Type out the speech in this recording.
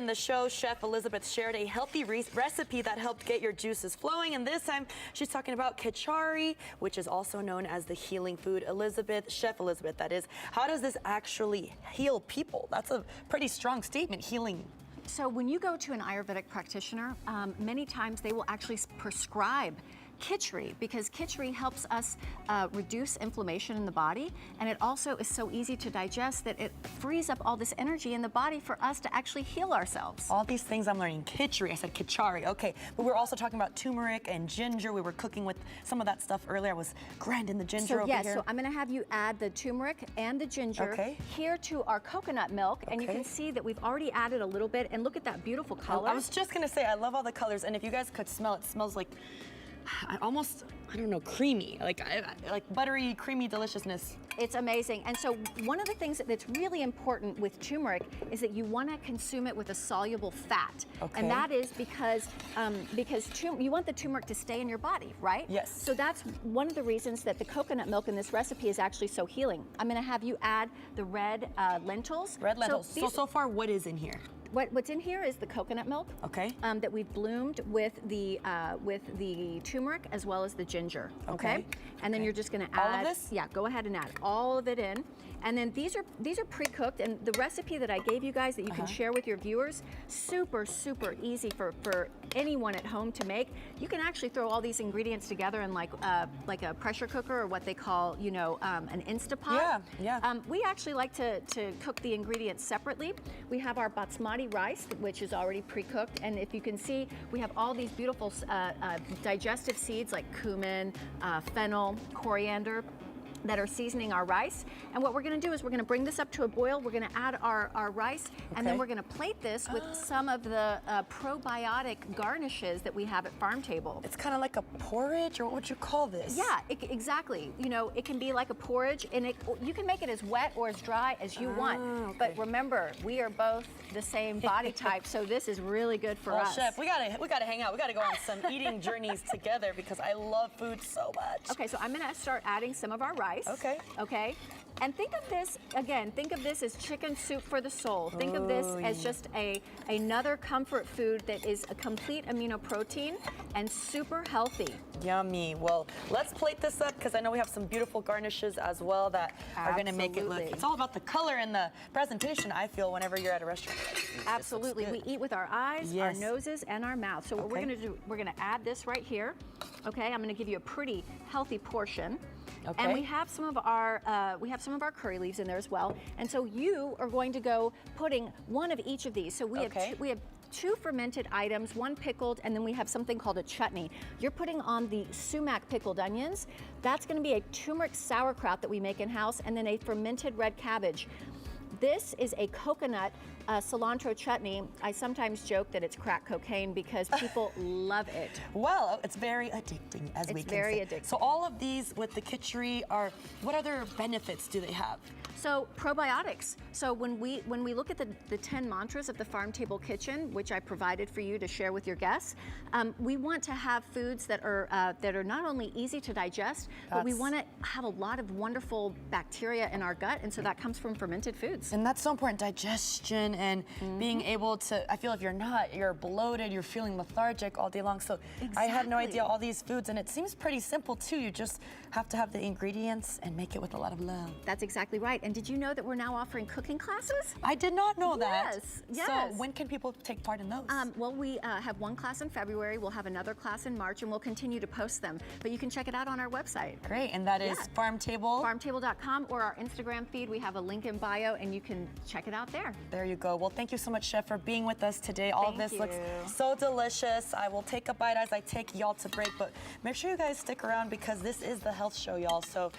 the show, Chef Elizabeth shared a healthy recipe that helped get your juices flowing, and this time she's talking about Kitchari, which is also known as the healing food. Chef Elizabeth, that is. How does this actually heal people? That's a pretty strong statement, healing. So when you go to an Ayurvedic practitioner, many times they will actually prescribe Kitchari, because Kitchari helps us reduce inflammation in the body, and it also is so easy to digest that it frees up all this energy in the body for us to actually heal ourselves. All these things I'm learning. Kitchari, I said Kitchari, okay. But we're also talking about turmeric and ginger. We were cooking with some of that stuff earlier. I was grinding the ginger over here. So I'm gonna have you add the turmeric and the ginger here to our coconut milk, and you can see that we've already added a little bit, and look at that beautiful color. I was just gonna say, I love all the colors, and if you guys could smell, it smells like, almost, I don't know, creamy, like buttery, creamy deliciousness. It's amazing. And so one of the things that's really important with turmeric is that you want to consume it with a soluble fat. Okay. And that is because you want the turmeric to stay in your body, right? Yes. So that's one of the reasons that the coconut milk in this recipe is actually so healing. I'm going to have you add the red lentils. Red lentils. So far, what is in here? What's in here is the coconut milk, that we've bloomed with the turmeric as well as the ginger, okay? And then you're just going to add all of this. Yeah, go ahead and add all of it in. And then these are pre-cooked, and the recipe that I gave you guys that you can share with your viewers, super easy for anyone at home to make. You can actually throw all these ingredients together in like a pressure cooker, or what they call, you know, an Instapot. We actually like to cook the ingredients separately. We have our basmati rice, which is already pre-cooked, and if you can see, we have all these beautiful digestive seeds like cumin, fennel, coriander, that are seasoning our rice. And what we're gonna do is we're gonna bring this up to a boil, we're gonna add our rice, and then we're gonna plate this with some of the probiotic garnishes that we have at Farm Table. It's kind of like a porridge, or what would you call this? Yeah, exactly. You know, it can be like a porridge, and you can make it as wet or as dry as you want. But remember, we are both the same body type, so this is really good for us. Chef, we gotta hang out. We gotta go on some eating journeys together, because I love food so much. Okay, so I'm gonna start adding some of our rice. Okay. And think of this, again, think of this as chicken soup for the soul. Think of this as just another comfort food that is a complete amino protein and super healthy. Yummy. Well, let's plate this up, because I know we have some beautiful garnishes as well that are going to make it look. It's all about the color and the presentation, I feel, whenever you're at a restaurant. Absolutely. We eat with our eyes, our noses, and our mouth. So what we're going to do, we're going to add this right here. Okay, I'm going to give you a pretty healthy portion. And we have some of our curry leaves in there as well. And so you are going to go putting one of each of these. So we have two fermented items, one pickled, and then we have something called a chutney. You're putting on the sumac pickled onions. That's going to be a turmeric sauerkraut that we make in-house, and then a fermented red cabbage. This is a coconut cilantro chutney. I sometimes joke that it's crack cocaine because people love it. Well, it's very addicting, as we can say. It's very addicting. So all of these with the Kitchari what other benefits do they have? So probiotics. So when we look at the 10 mantras of the Farm Table Kitchen, which I provided for you to share with your guests, we want to have foods that are not only easy to digest, but we want to have a lot of wonderful bacteria in our gut, and so that comes from fermented foods. And that's so important, digestion and being able to, I feel if you're bloated, you're feeling lethargic all day long. So I had no idea all these foods, and it seems pretty simple too. You just have to have the ingredients and make it with a lot of love. That's exactly right. And did you know that we're now offering cooking classes? I did not know that. Yes. So when can people take part in those? Well, we have one class in February, we'll have another class in March, and we'll continue to post them. But you can check it out on our website. Great, and that is Farm Table? Farmtable.com, or our Instagram feed. We have a link in bio, and you can check it out there. There you go. Well, thank you so much, Chef, for being with us today. All this looks so delicious. I will take a bite as I take y'all to break, but make sure you guys stick around, because this is the health show, y'all. So